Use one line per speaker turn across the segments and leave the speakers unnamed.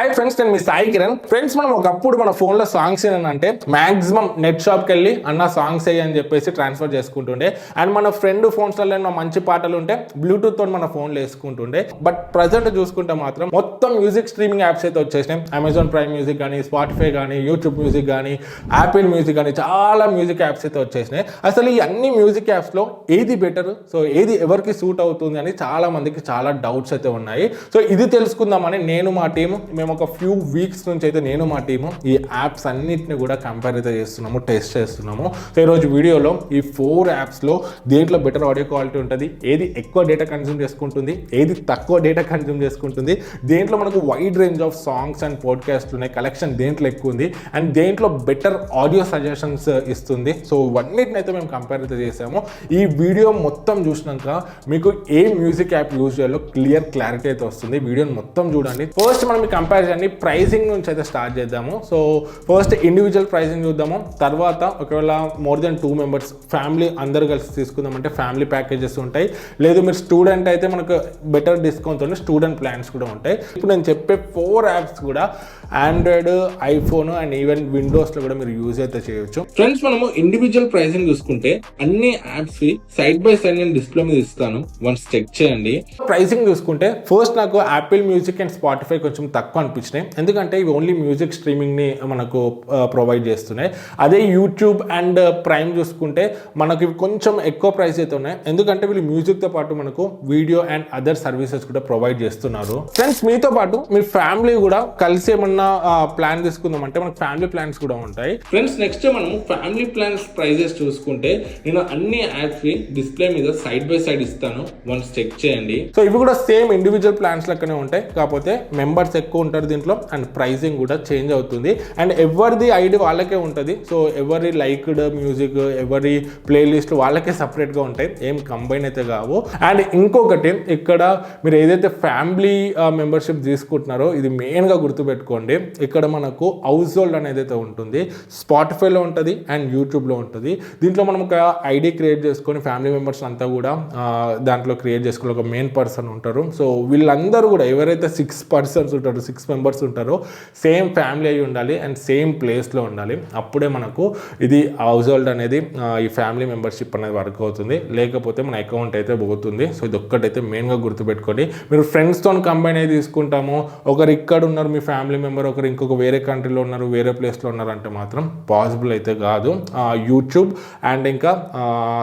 Hi friends, నేను మీ Sai Kiran. Friends, మనం ఒకప్పుడు మన ఫోన్లో సాంగ్స్ అంటే మాక్సిమం నెట్ షాప్కి వెళ్ళి అన్న సాంగ్స్ అయ్యి అని చెప్పేసి ట్రాన్స్ఫర్ చేసుకుంటుండే. అండ్ మన ఫ్రెండ్ ఫోన్స్లలో మంచి పాటలు ఉంటే బ్లూటూత్ తో మన ఫోన్లో వేసుకుంటుండే. బట్ ప్రజెంట్ చూసుకుంటే మాత్రం మొత్తం మ్యూజిక్ స్ట్రీమింగ్ యాప్స్ అయితే వచ్చేసినాయి. అమెజాన్ ప్రైమ్ మ్యూజిక్ కానీ, స్పాటిఫై కానీ, యూట్యూబ్ మ్యూజిక్ కానీ, యాపిల్ మ్యూజిక్ కానీ, చాలా మ్యూజిక్ యాప్స్ అయితే వచ్చేసినాయి. అసలు ఈ అన్ని మ్యూజిక్ యాప్స్లో ఏది బెటర్, సో ఏది ఎవరికి సూట్ అవుతుంది అని చాలా మందికి చాలా డౌట్స్ అయితే ఉన్నాయి. సో ఇది తెలుసుకుందామని నేను మా టీము మేము ఒక ఫ్యూ వీక్స్ నుంచి అయితే నేను మా టీము ఈ యాప్స్ అన్నిటిని కూడా కంపేర్ అయితే చేస్తున్నాము, టెస్ట్ చేస్తున్నాము. సో ఈరోజు వీడియోలో ఈ 4 యాప్స్లో దేంట్లో బెటర్ ఆడియో క్వాలిటీ ఉంటుంది, ఏది ఎక్కువ డేటా కన్జ్యూమ్ చేసుకుంటుంది, ఏది తక్కువ డేటా కన్జ్యూమ్ చేసుకుంటుంది, దేంట్లో మనకు wide range of songs and పాడ్కాస్ట్లు ఉన్నాయి, కలెక్షన్ దేంట్లో ఎక్కువ ఉంది, అండ్ దేంట్లో బెటర్ ఆడియో సజెషన్స్ ఇస్తుంది. సో ఇవన్నిటిని అయితే మేము కంపేర్ అయితే చేసాము. ఈ వీడియో మొత్తం చూసినాక మీకు ఏ మ్యూజిక్ యాప్ యూజ్ చేయాలో క్లారిటీ అయితే వస్తుంది. వీడియోని మొత్తం చూడండి. ఫస్ట్ మనం ఈ కంపారిజన్ని ప్రైసింగ్ నుంచి అయితే స్టార్ట్ చేద్దాము. సో ఫస్ట్ ఇండివిజువల్ ప్రైసింగ్ చూద్దాము. తర్వాత ఒకవేళ మోర్ దెన్ 2 మెంబర్స్ ఫ్యామిలీ అందరు కలిసి తీసుకుందామంటే ఫ్యామిలీ ప్యాకేజెస్ ఉంటాయి. లేదు మీరు స్టూడెంట్ అయితే మనకు బెటర్ డిస్కౌంట్ ఉన్న స్టూడెంట్ ప్లాన్స్ కూడా ఉంటాయి. ఇప్పుడు నేను చెప్పే 4 యాప్స్ కూడా ఆండ్రాయిడ్, ఐఫోన్ అండ్ ఈవెన్ విండోస్లో కూడా మీరు యూజ్ అయితే చేయొచ్చు. ఫ్రెండ్స్, మనము ఇండివిజువల్ ప్రైసింగ్ చూసుకుంటే అన్ని యాప్స్ సైడ్ బై సైడ్ నేను డిస్ప్లే మీద ఇస్తాను, వన్స్ చెక్ చేయండి. ప్రైసింగ్ చూసుకుంటే ఫస్ట్ నాకు యాపిల్ మ్యూజిక్ అండ్ స్పాటిఫై కొంచెం తక్కువ అనిపించినాయి, ఎందుకంటే ఇవి ఓన్లీ మ్యూజిక్ స్ట్రీమింగ్ని మనకు ప్రొవైడ్ చేస్తున్నాయి. అదే యూట్యూబ్ అండ్ ప్రైమ్ చూసుకుంటే మనకు ఇవి కొంచెం ఎక్కువ ప్రైస్ అయితే ఉన్నాయి, ఎందుకంటే వీళ్ళు మ్యూజిక్తో పాటు మనకు వీడియో అండ్ అదర్ సర్వీసెస్ కూడా ప్రొవైడ్ చేస్తున్నారు. ఫ్రెండ్స్, మీతో పాటు మీ ఫ్యామిలీ కూడా కలిసి ఏమన్నా ప్లాన్ తీసుకుందాం అంటే మనకు ఫ్యామిలీ ప్లాన్స్ కూడా ఉంటాయి. ఫ్రెండ్స్, నెక్స్ట్ మనము ఫ్యామిలీ ప్లాన్స్ ప్రైజెస్ చూసుకుంటే నేను అన్ని యాప్స్ డిస్ప్లే మీద సైడ్ బై సైడ్ ఇస్తాను, వన్స్ చెక్ చేయండి. సో ఇవి కూడా సేమ్ ఇండివిజువల్ ప్లాన్స్ లెక్కనే ఉంటాయి, కాకపోతే మెంబర్స్ ఎక్కువ ఉంటారు దీంట్లో అండ్ ప్రైసింగ్ కూడా చేంజ్ అవుతుంది. అండ్ ఎవరిది ఐడి వాళ్ళకే ఉంటుంది. సో ఎవరి లైక్డ్ మ్యూజిక్, ఎవరి ప్లేలిస్ట్ వాళ్ళకే సపరేట్గా ఉంటాయి, ఏం కంబైన్ అయితే కావు. అండ్ ఇంకొకటి, ఇక్కడ మీరు ఏదైతే ఫ్యామిలీ మెంబర్షిప్ తీసుకుంటున్నారో ఇది మెయిన్గా గుర్తుపెట్టుకోండి. ఇక్కడ మనకు హౌస్ హోల్డ్ అనేది అయితే ఉంటుంది, స్పాటిఫైలో ఉంటుంది అండ్ యూట్యూబ్లో ఉంటుంది. దీంట్లో మనం ఒక ఐడి క్రియేట్ చేసుకొని ఫ్యామిలీ మెంబర్స్ అంతా కూడా దాంట్లో క్రియేట్ చేసుకుని ఒక మెయిన్ పర్సన్ ఉంటారు. సో వీళ్ళందరూ కూడా ఎవరైతే 6 పర్సన్స్ ఉంటారో, 6 మెంబర్స్ ఉంటారో సేమ్ ఫ్యామిలీ అయి ఉండాలి అండ్ సేమ్ ప్లేస్లో ఉండాలి. అప్పుడే మనకు ఇది హౌస్ హోల్డ్ అనేది ఈ ఫ్యామిలీ మెంబర్షిప్ అనేది వర్క్ అవుతుంది, లేకపోతే మన అకౌంట్ అయితే పోతుంది. సో ఇది ఒక్కటైతే మెయిన్గా గుర్తుపెట్టుకోండి. మీరు ఫ్రెండ్స్తో కంబైన్ అయి తీసుకుంటాము, ఒకరు ఇక్కడ ఉన్నారు మీ ఫ్యామిలీ మెంబర్, ఒకరు ఇంకొక వేరే కంట్రీలో ఉన్నారు, వేరే ప్లేస్లో ఉన్నారు అంటే మాత్రం పాసిబుల్ అయితే కాదు యూట్యూబ్ అండ్ ఇంకా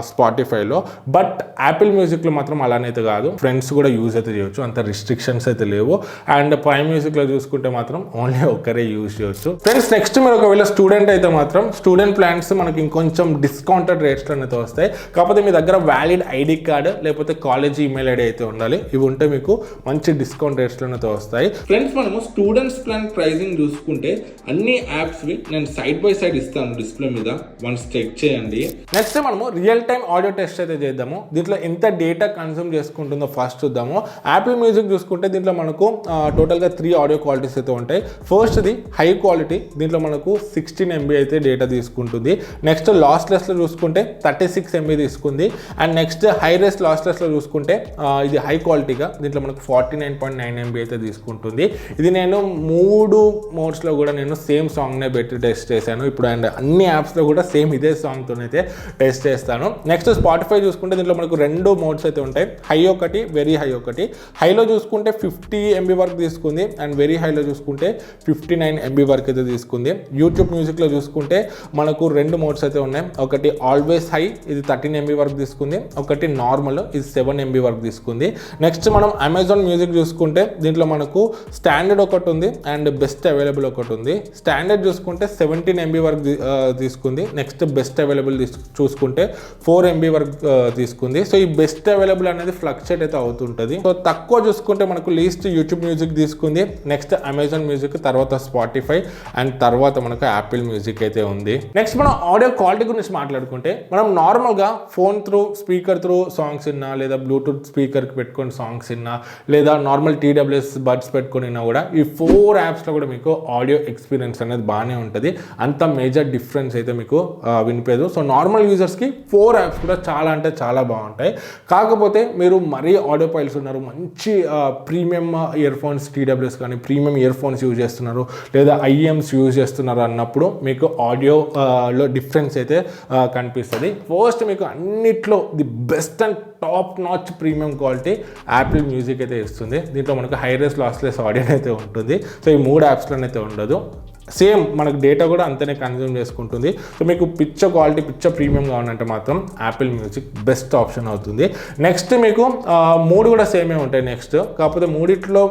స్పాటిఫైలో. బట్ యాపిల్ మ్యూజిక్లో మాత్రం అలానైతే కాదు, ఫ్రెండ్స్ కూడా యూజ్ అయితే చేయొచ్చు, అంత రిస్ట్రిక్షన్స్ అయితే లేవు. అండ్ ప్రైమ్ మ్యూజిక్లో చూసుకుంటే మాత్రం ఓన్లీ ఒక్కరే యూజ్ చేయొచ్చు. ఫ్రెండ్స్, నెక్స్ట్ మీరు ఒకవేళ స్టూడెంట్ అయితే మాత్రం స్టూడెంట్ ప్లాన్స్ మనకి ఇంకొంచెం డిస్కౌంటెడ్ రేట్స్లో అయితే వస్తాయి, కాకపోతే మీ దగ్గర వ్యాలిడ్ ఐడి కార్డు లేకపోతే కాలేజ్ ఈమెయిల్ ఐడి అయితే ఉండాలి. ఇవి ఉంటే మీకు మంచి డిస్కౌంట్ రేట్స్లో అయితే వస్తాయి. ఫ్రెండ్స్, మనము స్టూడెంట్స్ ప్లాన్ ప్రైసింగ్ చూసుకుంటే అన్ని యాప్స్ నేను సైడ్ బై సైడ్ ఇస్తాను డిస్ప్లే మీద, వన్స్ చెక్ చేయండి. నెక్స్ట్ మనము రియల్ టైమ్ ఆడియో టెస్ట్ అయితే చేద్దాము. దీంట్లో ఎంత డేటా కన్స్యూమ్ చేసుకుంటుందో ఫస్ట్ చూద్దాము. యాపిల్ మ్యూజిక్ చూసుకుంటే దీంట్లో మనకు టోటల్గా 3 ఆడియో క్వాలిటీస్ అయితే ఉంటాయి. ఫస్ట్ది హై క్వాలిటీ, దీంట్లో మనకు 16 MB అయితే డేటా తీసుకుంటుంది. నెక్స్ట్ లాస్లెస్లో చూసుకుంటే 36 MB తీసుకుంది. అండ్ నెక్స్ట్ హై రేస్ లాస్లెస్లో చూసుకుంటే ఇది హై క్వాలిటీగా దీంట్లో మనకు 49.9 MB అయితే తీసుకుంటుంది. ఇది నేను 3 మోడ్స్లో కూడా నేను సేమ్ సాంగ్నే పెట్టి టెస్ట్ చేశాను ఇప్పుడు. అండ్ అన్ని యాప్స్లో కూడా సేమ్ ఇదే సాంగ్తో అయితే టెస్ట్ చేస్తాను. నెక్స్ట్ స్పాటిఫై చూసుకుంటే దీంట్లో మనకు 2 మోడ్స్ అయితే ఉంటాయి, హై ఒకటి, వెరీ హై ఒకటి. హైలో చూసుకుంటే 50 MB వరకు తీసుకుంది అండ్ వెరీ హైలో చూసుకుంటే 59 MB వరకు అయితే తీసుకుంది. యూట్యూబ్ మ్యూజిక్లో చూసుకుంటే మనకు 2 మోడ్స్ అయితే ఉన్నాయి, ఒకటి ఆల్వేస్ హై, ఇది 13 MB వరకు తీసుకుంది, ఒకటి నార్మల్, ఇది 7 MB వరకు తీసుకుంది. నెక్స్ట్ మనం అమెజాన్ మ్యూజిక్ చూసుకుంటే దీంట్లో మనకు స్టాండర్డ్ ఒకటి ఉంది అండ్ బెస్ట్ అవైలబుల్ ఒకటి ఉంది. స్టాండర్డ్ చూసుకుంటే 17 MB వరకు తీసుకుంది. నెక్స్ట్ బెస్ట్ అవైలబుల్ చూసుకుంటే 4 MB వరకు తీసుకుంది. సో ఈ బెస్ట్ అవైలబుల్ అనేది ఫ్లక్చుయేట్ అయితే అవుతుంటుంది. సో తక్కువ చూసుకుంటే మనకు లీస్ట్ యూట్యూబ్ మ్యూజిక్ తీసుకుంది, నెక్స్ట్ అమెజాన్ మ్యూజిక్, తర్వాత స్పాటిఫై అండ్ తర్వాత మనకు యాపిల్ మ్యూజిక్ అయితే ఉంది. నెక్స్ట్ మనం ఆడియో క్వాలిటీ గురించి మాట్లాడుకుంటే మనం నార్మల్గా phone through speaker through songs విన్నా, లేదా బ్లూటూత్ స్పీకర్కి పెట్టుకొని సాంగ్స్ విన్నా, లేదా నార్మల్ TWS బడ్స్ పెట్టుకొని విన్నా కూడా ఈ 4 యాప్స్లో కూడా మీకు ఆడియో ఎక్స్పీరియన్స్ అనేది బాగానే ఉంటుంది, అంత మేజర్ డిఫరెన్స్ అయితే మీకు వినిపేదు. సో నార్మల్ యూజర్స్కి 4 యాప్స్ కూడా చాలా అంటే చాలా బాగుంటాయి. కాకపోతే మీరు మరీ ఆడియో ఫైల్స్ ఉన్నారు, మంచి ప్రీమియం ఇయర్ ఫోన్స్ TWS కానీ ప్రీమియం ఇయర్ ఫోన్స్ యూజ్ చేస్తున్నారు లేదా ఐఎమ్స్ యూజ్ చేస్తున్నారు అన్నప్పుడు మీకు ఆడియోలో డిఫరెన్స్ అయితే కనిపిస్తుంది. ఫస్ట్ మీకు అన్నిట్లో the best and top notch premium quality Apple music అయితే ఇస్తుంది. దీంట్లో మనకు హై రేస్ లాస్లెస్ ఆడియో అయితే ఉంటుంది. సో ఈ 3 యాప్స్లోనైతే ఉండదు. సేమ్ మనకు డేటా కూడా అంతనే కన్జ్యూమ్ చేసుకుంటుంది. సో మీకు పిచ్చ క్వాలిటీ పిచ్చ ప్రీమియం కావాలంటే మాత్రం యాపిల్ మ్యూజిక్ బెస్ట్ ఆప్షన్ అవుతుంది. నెక్స్ట్ మీకు 3 కూడా సేమే ఉంటాయి. నెక్స్ట్ కాకపోతే 3లో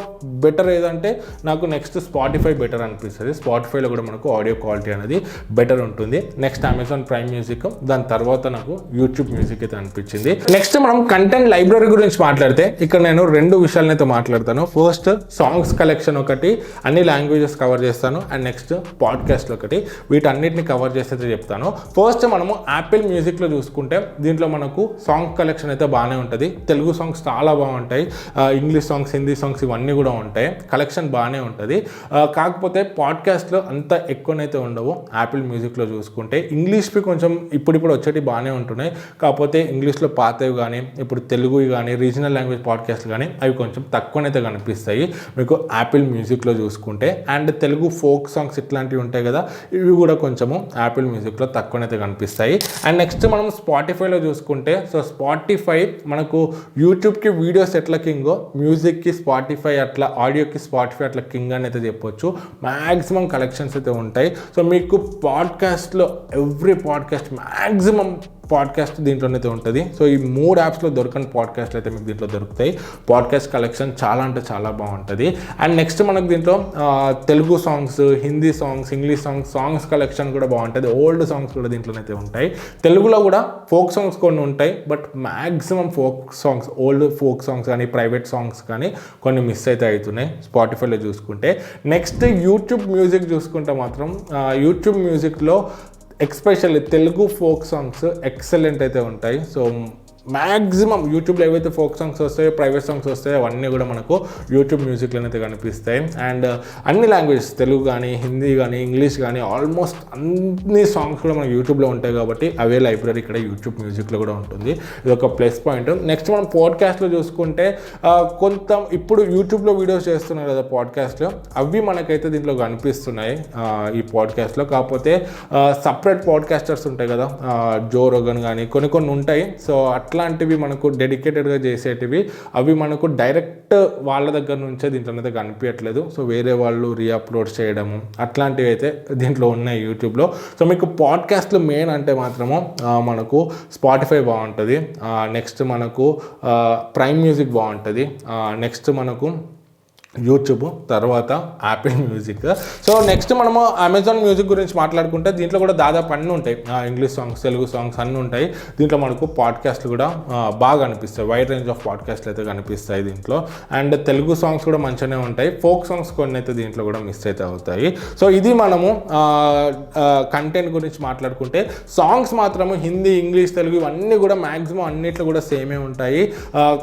బెటర్ ఏదంటే నాకు నెక్స్ట్ స్పాటిఫై బెటర్ అనిపిస్తుంది. స్పాటిఫైలో కూడా మనకు ఆడియో క్వాలిటీ అనేది బెటర్ ఉంటుంది. నెక్స్ట్ అమెజాన్ ప్రైమ్ మ్యూజిక్, దాని తర్వాత నాకు యూట్యూబ్ మ్యూజిక్ అయితే అనిపించింది. నెక్స్ట్ మనం కంటెంట్ లైబ్రరీ గురించి మాట్లాడితే ఇక్కడ నేను 2 విషయాలనైతే మాట్లాడతాను. ఫస్ట్ సాంగ్స్ కలెక్షన్ ఒకటి, అన్ని లాంగ్వేజెస్ కవర్ చేస్తాను. అండ్ నెక్స్ట్ పాడ్కాస్ట్లో ఒకటి, వీటన్నిటిని కవర్ చేసేది చెప్తాను. ఫస్ట్ మనము యాపిల్ మ్యూజిక్లో చూసుకుంటే దీంట్లో మనకు సాంగ్ కలెక్షన్ అయితే బాగానే ఉంటుంది. తెలుగు సాంగ్స్ చాలా బాగుంటాయి, ఇంగ్లీష్ సాంగ్స్, హిందీ సాంగ్స్ ఇవన్నీ కూడా ఉంటాయి. కలెక్షన్ బాగానే ఉంటుంది. కాకపోతే పాడ్కాస్ట్లో అంత ఎక్కువనైతే ఉండవు. యాపిల్ మ్యూజిక్లో చూసుకుంటే ఇంగ్లీష్వి కొంచెం ఇప్పుడు వచ్చేటి బాగానే ఉంటున్నాయి. కాకపోతే ఇంగ్లీష్లో పాతవి కానీ ఇప్పుడు తెలుగు కానీ రీజనల్ లాంగ్వేజ్ పాడ్కాస్ట్లు కానీ అవి కొంచెం తక్కువనైతే కనిపిస్తాయి మీకు యాపిల్ మ్యూజిక్లో చూసుకుంటే. అండ్ తెలుగు ఫోక్ సాంగ్స్ ఇట్లాంటివి ఉంటాయి కదా, ఇవి కూడా కొంచెము యాపిల్ మ్యూజిక్లో తక్కువనైతే కనిపిస్తాయి. అండ్ నెక్స్ట్ మనం స్పాటిఫైలో చూసుకుంటే, సో స్పాటిఫై మనకు యూట్యూబ్కి వీడియోస్ ఎట్లా కింగో మ్యూజిక్కి స్పాటిఫై అట్లా, ఆడియోకి స్పాటిఫై అట్లా కింగ్ అని అయితే చెప్పొచ్చు. మ్యాక్సిమం కలెక్షన్స్ అయితే ఉంటాయి. సో మీకు పాడ్కాస్ట్లో ఎవ్రీ పాడ్కాస్ట్ మ్యాక్సిమం పాడ్కాస్ట్ దీంట్లోనైతే ఉంటుంది. సో ఈ 3 యాప్స్లో దొరకని పాడ్కాస్ట్లు అయితే మీకు దీంట్లో దొరుకుతాయి. పాడ్కాస్ట్ కలెక్షన్ చాలా అంటే చాలా బాగుంటుంది. అండ్ నెక్స్ట్ మనకు దీంట్లో Telugu songs, Hindi songs, English songs collection కూడా బాగుంటుంది. ఓల్డ్ సాంగ్స్ కూడా దీంట్లోనైతే ఉంటాయి. తెలుగులో కూడా ఫోక్ సాంగ్స్ కొన్ని ఉంటాయి, but maximum folk songs, old folk songs కానీ ప్రైవేట్ సాంగ్స్ కానీ కొన్ని మిస్ అయితే అవుతున్నాయి స్పాటిఫైలో చూసుకుంటే. నెక్స్ట్ యూట్యూబ్ మ్యూజిక్ చూసుకుంటే మాత్రం యూట్యూబ్ మ్యూజిక్లో especially Telugu folk songs excellent అయితే ఉంటాయి. సో మ్యాక్సిమం యూట్యూబ్లో ఏవైతే ఫోక్ సాంగ్స్ వస్తాయో, ప్రైవేట్ సాంగ్స్ వస్తాయో అవన్నీ కూడా మనకు యూట్యూబ్ మ్యూజిక్లోనైతే కనిపిస్తాయి. అండ్ అన్ని లాంగ్వేజెస్, తెలుగు కానీ హిందీ కానీ ఇంగ్లీష్ కానీ ఆల్మోస్ట్ అన్ని సాంగ్స్ కూడా మనకు యూట్యూబ్లో ఉంటాయి కాబట్టి అవే లైబ్రరీ ఇక్కడ యూట్యూబ్ మ్యూజిక్లో కూడా ఉంటుంది. ఇది ఒక ప్లస్ పాయింట్. నెక్స్ట్ మనం పాడ్కాస్ట్లో చూసుకుంటే కొంత ఇప్పుడు యూట్యూబ్లో వీడియోస్ చేస్తున్నారు కదా పాడ్కాస్ట్లో, అవి మనకైతే దీంట్లో కనిపిస్తున్నాయి ఈ పాడ్కాస్ట్లో. కాకపోతే సపరేట్ పాడ్కాస్టర్స్ ఉంటాయి కదా, జో రోగన్ కానీ కొన్ని ఉంటాయి. సో అట్లాంటివి మనకు డెడికేటెడ్గా చేసేటివి అవి మనకు డైరెక్ట్ వాళ్ళ దగ్గర నుంచే దీంట్లోనైతే కనిపించట్లేదు. సో వేరే వాళ్ళు రీఅప్లోడ్ చేయడము అట్లాంటివి అయితే దీంట్లో ఉన్నాయి యూట్యూబ్లో. సో మీకు పాడ్కాస్ట్లు మెయిన్ అంటే మాత్రము మనకు స్పాటిఫై బాగుంటుంది. నెక్స్ట్ మనకు ప్రైమ్ మ్యూజిక్ బాగుంటుంది. నెక్స్ట్ మనకు యూట్యూబ్, తర్వాత యాపిల్ మ్యూజిక్. సో నెక్స్ట్ మనము అమెజాన్ మ్యూజిక్ గురించి మాట్లాడుకుంటే దీంట్లో కూడా దాదాపు అన్నీ ఉంటాయి. ఇంగ్లీష్ సాంగ్స్, తెలుగు సాంగ్స్ అన్నీ ఉంటాయి. దీంట్లో మనకు పాడ్కాస్ట్లు కూడా బాగా అనిపిస్తాయి. వైడ్ రేంజ్ ఆఫ్ పాడ్కాస్ట్లు అయితే కనిపిస్తాయి దీంట్లో. అండ్ తెలుగు సాంగ్స్ కూడా మంచిగానే ఉంటాయి. ఫోక్ సాంగ్స్ కొన్ని అయితే దీంట్లో కూడా మిస్ అయితే అవుతాయి. సో ఇది మనము కంటెంట్ గురించి మాట్లాడుకుంటే. సాంగ్స్ మాత్రము హిందీ, ఇంగ్లీష్, తెలుగు ఇవన్నీ కూడా మ్యాక్సిమం అన్నిట్లో కూడా సేమే ఉంటాయి.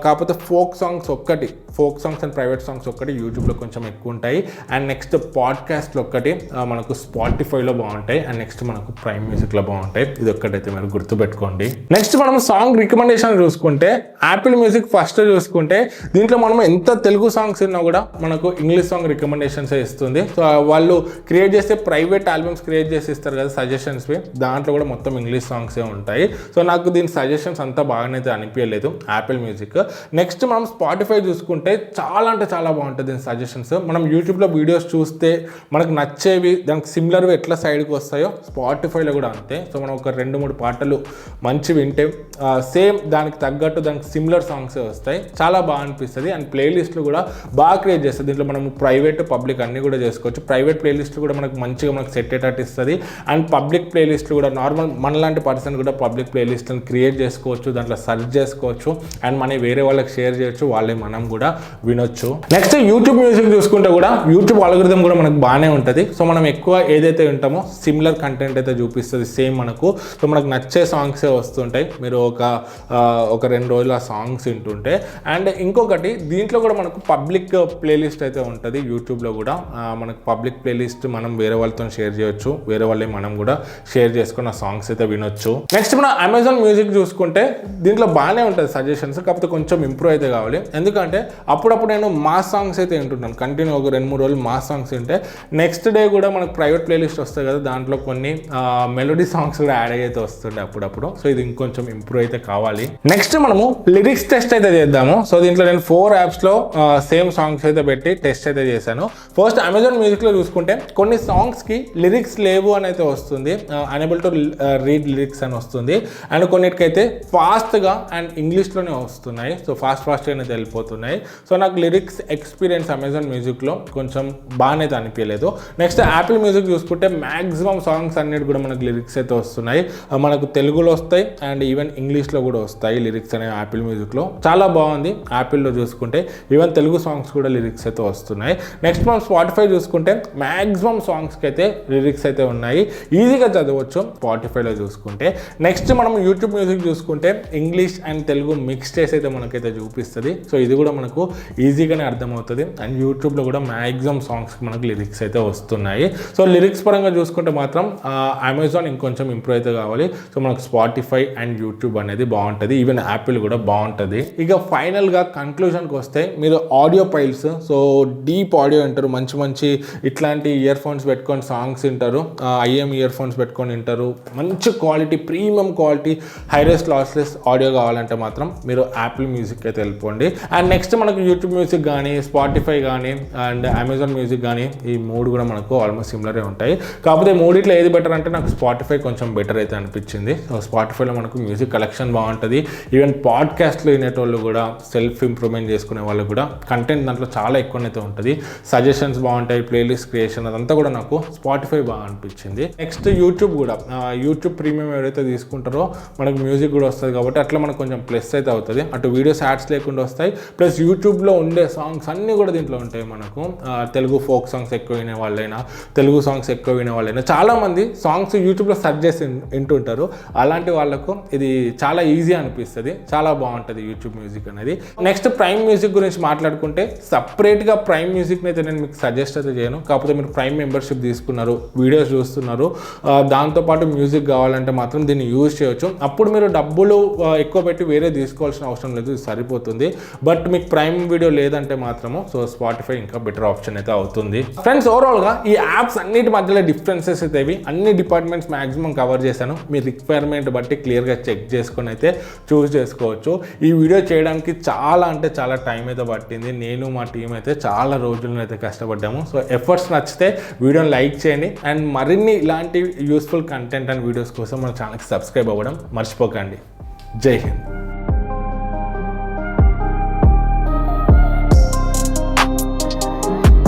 కాకపోతే folk songs and private songs ఒక్కటి యూట్యూబ్లో కొంచెం ఎక్కువ ఉంటాయి. అండ్ నెక్స్ట్ పాడ్కాస్ట్లో ఒక్కటి మనకు స్పాటిఫైలో బాగుంటాయి. అండ్ నెక్స్ట్ మనకు ప్రైమ్ మ్యూజిక్లో బాగుంటాయి. ఇది ఒక్కటైతే మీరు గుర్తుపెట్టుకోండి. నెక్స్ట్ మనం సాంగ్ రికమెండేషన్ చూసుకుంటే యాపిల్ మ్యూజిక్ ఫస్ట్ చూసుకుంటే దీంట్లో మనం ఎంత తెలుగు సాంగ్స్ ఉన్నా కూడా మనకు ఇంగ్లీష్ సాంగ్ రికమెండేషన్స్ ఇస్తుంది. సో వాళ్ళు క్రియేట్ చేస్తే ప్రైవేట్ ఆల్బమ్స్ క్రియేట్ చేసి ఇస్తారు కదా సజెషన్స్వి, దాంట్లో కూడా మొత్తం ఇంగ్లీష్ సాంగ్సే ఉంటాయి. సో నాకు దీని సజెషన్స్ అంతా బాగానైతే అనిపించలేదు యాపిల్ మ్యూజిక్. నెక్స్ట్ మనం స్పాటిఫై చూసుకుంటే చాలా అంటే చాలా బాగుంటుంది దీని సజెషన్స్. మనం యూట్యూబ్లో వీడియోస్ చూస్తే మనకు నచ్చేవి దానికి సిమిలర్వి ఎట్లా సైడ్కి వస్తాయో స్పాటిఫైలో కూడా అంతే. సో మనం ఒక 2-3 పాటలు మంచి వింటే సేమ్ దానికి తగ్గట్టు దానికి సిమిలర్ సాంగ్సే వస్తాయి. చాలా బాగా అనిపిస్తుంది. అండ్ ప్లేలిస్ట్లు కూడా బాగా క్రియేట్ చేస్తుంది. దీంట్లో మనం ప్రైవేట్, పబ్లిక్ అన్నీ కూడా చేసుకోవచ్చు. ప్రైవేట్ ప్లేలిస్ట్లు కూడా మనకు సెట్ అయ్యేటట్టు ఇస్తుంది. అండ్ పబ్లిక్ ప్లేలిస్ట్లు కూడా నార్మల్ మనలాంటి పర్సన్ కూడా పబ్లిక్ ప్లేలిస్ట్లను క్రియేట్ చేసుకోవచ్చు, దాంట్లో సెర్చ్ చేసుకోవచ్చు. అండ్ మనం వేరే వాళ్ళకి షేర్ చేయొచ్చు, వాళ్ళే మనం కూడా వినొచ్చు. నెక్స్ట్ యూట్యూబ్ మ్యూజిక్ చూసుకుంటే కూడా యూట్యూబ్ అల్గోరిథం కూడా మనకు బాగానే ఉంటుంది. సో మనం ఎక్కువ ఏదైతే వింటామో సిమిలర్ కంటెంట్ అయితే చూపిస్తుంది సేమ్ మనకు. సో మనకు నచ్చే సాంగ్సే వస్తుంటాయి. మీరు ఒక 2 రోజులు ఆ సాంగ్స్ వింటుంటే. అండ్ ఇంకొకటి దీంట్లో కూడా మనకు పబ్లిక్ ప్లేలిస్ట్ అయితే ఉంటుంది యూట్యూబ్లో కూడా. మనకు పబ్లిక్ ప్లేలిస్ట్ మనం వేరే వాళ్ళతో షేర్ చేయొచ్చు, వేరే వాళ్ళే మనం కూడా షేర్ చేసుకుని ఆ సాంగ్స్ అయితే వినొచ్చు. నెక్స్ట్ మనం అమెజాన్ మ్యూజిక్ చూసుకుంటే దీంట్లో బాగానే ఉంటుంది సజెషన్స్, కాకపోతే కొంచెం ఇంప్రూవ్ అయితే కావాలి. ఎందుకంటే అప్పుడప్పుడు నేను మా సాంగ్స్ అయితే వింటుంటాను కంటిన్యూ ఒక 2-3 రోజులు మాస్ సాంగ్స్ వింటే నెక్స్ట్ డే కూడా మనకు ప్రైవేట్ ప్లేలిస్ట్ వస్తాయి కదా, దాంట్లో కొన్ని మెలోడీ సాంగ్స్ కూడా యాడ్ అయితే వస్తుండే అప్పుడప్పుడు. సో ఇది ఇంకొంచెం ఇంప్రూవ్ అయితే కావాలి. నెక్స్ట్ మనము లిరిక్స్ టెస్ట్ అయితే చేద్దాము. సో దీంట్లో నేను 4 యాప్స్లో సేమ్ సాంగ్స్ అయితే పెట్టి టెస్ట్ అయితే చేశాను. ఫస్ట్ అమెజాన్ మ్యూజిక్లో చూసుకుంటే కొన్ని సాంగ్స్కి లిరిక్స్ లేవు అని అయితే వస్తుంది, అనేబుల్ టు రీడ్ లిరిక్స్ అని వస్తుంది. అండ్ కొన్నిటికైతే ఫాస్ట్గా అండ్ ఇంగ్లీష్లోనే వస్తున్నాయి. సో ఫాస్ట్గా అయితే వెళ్ళిపోతున్నాయి. సో నాకు లిరిక్స్ ఎక్స్పీరియన్స్ అమెజాన్ మ్యూజిక్లో కొంచెం బాగానే అనిపించలేదు. నెక్స్ట్ యాపిల్ మ్యూజిక్ చూసుకుంటే మ్యాక్సిమం సాంగ్స్ అన్నిటి కూడా మనకు లిరిక్స్ అయితే వస్తున్నాయి. మనకు తెలుగులో వస్తాయి అండ్ ఈవెన్ ఇంగ్లీష్లో కూడా వస్తాయి లిరిక్స్ అనేవి యాపిల్ మ్యూజిక్లో. చాలా బాగుంది యాపిల్లో చూసుకుంటే. ఈవెన్ తెలుగు సాంగ్స్ కూడా లిరిక్స్ అయితే వస్తున్నాయి. నెక్స్ట్ మనం స్పాటిఫై చూసుకుంటే మ్యాక్సిమం సాంగ్స్కి అయితే లిరిక్స్ అయితే ఉన్నాయి, ఈజీగా చదవచ్చు స్పాటిఫైలో చూసుకుంటే. నెక్స్ట్ మనం యూట్యూబ్ మ్యూజిక్ చూసుకుంటే ఇంగ్లీష్ అండ్ తెలుగు మిక్స్ చేసి అయితే మనకైతే చూపిస్తుంది. సో ఇది కూడా మనకు ఈజీగానే అర్థమవుతుంది. అండ్ యూట్యూబ్లో కూడా మ్యాక్సిమం సాంగ్స్కి మనకు లిరిక్స్ అయితే వస్తున్నాయి. సో లిరిక్స్ పరంగా చూసుకుంటే మాత్రం అమెజాన్ ఇంకొంచెం ఇంప్రూవ్ అయితే కావాలి. సో మనకు స్పాటిఫై అండ్ యూట్యూబ్ అనేది బాగుంటుంది, ఈవెన్ యాపిల్ కూడా బాగుంటుంది. ఇక ఫైనల్గా కన్క్లూజన్కి వస్తే మీరు audio files, so deep audio వింటారు, మంచి మంచి ఇట్లాంటి ఇయర్ ఫోన్స్ పెట్టుకొని సాంగ్స్ వింటారు, ఐఎం ఇయర్ ఫోన్స్ పెట్టుకొని వింటారు, మంచి quality premium quality hi-res lossless audio కావాలంటే మాత్రం మీరు యాపిల్ మ్యూజిక్ అయితే వెళ్ళిపోండి. అండ్ నెక్స్ట్ మనకు యూట్యూబ్ మ్యూజిక్ కానీ స్పాటిఫై కానీ అండ్ అమెజాన్ మ్యూజిక్ కానీ ఈ 3 కూడా మనకు ఆల్మోస్ట్ సిమిలరే ఉంటాయి. కాకపోతే మూడిట్లో ఏది బెటర్ అంటే నాకు స్పాటిఫై కొంచెం బెటర్ అయితే అనిపించింది. సో స్పాటిఫైలో మనకు మ్యూజిక్ కలెక్షన్ బాగుంటుంది. ఈవెన్ పాడ్కాస్ట్లు వినేటోళ్ళు కూడా సెల్ఫ్ ఇంప్రూవ్మెంట్ చేసుకునే వాళ్ళు కూడా కంటెంట్ దాంట్లో చాలా ఎక్కువనైతే ఉంటుంది, సజెషన్స్ బాగుంటాయి, ప్లేలిస్ట్ క్రియేషన్ అదంతా కూడా నాకు స్పాటిఫై బాగా అనిపించింది. నెక్స్ట్ యూట్యూబ్ కూడా, యూట్యూబ్ ప్రీమియం ఎవరైతే తీసుకుంటారో మనకు మ్యూజిక్ కూడా వస్తుంది కాబట్టి అట్లా మనకు కొంచెం ప్లస్ అయితే అవుతుంది. అటు వీడియోస్ యాడ్స్ లేకుండా వస్తాయి, ప్లస్ యూట్యూబ్లో ఉండే సాంగ్స్ అన్నీ కూడా దీంట్లో ఉంటాయి. మనకు తెలుగు ఫోక్ సాంగ్స్ ఎక్కువ వినే వాళ్ళైనా, తెలుగు సాంగ్స్ ఎక్కువ వినే వాళ్ళైనా, చాలామంది సాంగ్స్ యూట్యూబ్లో సెర్చ్ చేసి వింటుంటారు. అలాంటి వాళ్ళకు ఇది చాలా ఈజీ అనిపిస్తుంది, చాలా బాగుంటుంది యూట్యూబ్ మ్యూజిక్ అనేది. నెక్స్ట్ ప్రైమ్ మ్యూజిక్ గురించి మాట్లాడుకుంటే సపరేట్గా ప్రైమ్ మ్యూజిక్ని అయితే నేను మీకు సజెస్ట్ అయితే చేయను. కాకపోతే మీరు ప్రైమ్ మెంబర్షిప్ తీసుకున్నారు, వీడియోస్ చూస్తున్నారు, దాంతోపాటు మ్యూజిక్ కావాలంటే మాత్రం దీన్ని యూజ్ చేయొచ్చు. అప్పుడు మీరు డబ్బులు ఎక్కువ పెట్టి వేరే తీసుకోవాల్సిన అవసరం లేదు, ఇది సరిపోతుంది. బట్ మీకు ప్రైమ్ వీడియో లేదంటే మాత్రము సో స్పాటిఫై ఇంకా బెటర్ ఆప్షన్ అయితే అవుతుంది. ఫ్రెండ్స్ ఓవరాల్గా ఈ యాప్స్ అన్నిటి మధ్యలో డిఫరెన్సెస్ అయితే ఇవి, అన్ని డిపార్ట్మెంట్స్ మ్యాక్సిమం కవర్ చేశాను. మీ రిక్వైర్మెంట్ బట్టి క్లియర్గా చెక్ చేసుకొని అయితే చూస్ చేసుకోవచ్చు. ఈ వీడియో చేయడానికి చాలా అంటే చాలా టైం అయితే పట్టింది. నేను మా టీం అయితే చాలా రోజులను అయితే కష్టపడ్డాము. సో ఎఫర్ట్స్ నచ్చితే వీడియోని లైక్ చేయండి అండ్ మరిన్ని ఇలాంటి యూస్ఫుల్ కంటెంట్ అండ్ వీడియోస్ కోసం మన ఛానల్కి సబ్స్క్రైబ్ అవ్వడం మర్చిపోకండి. జై హింద్.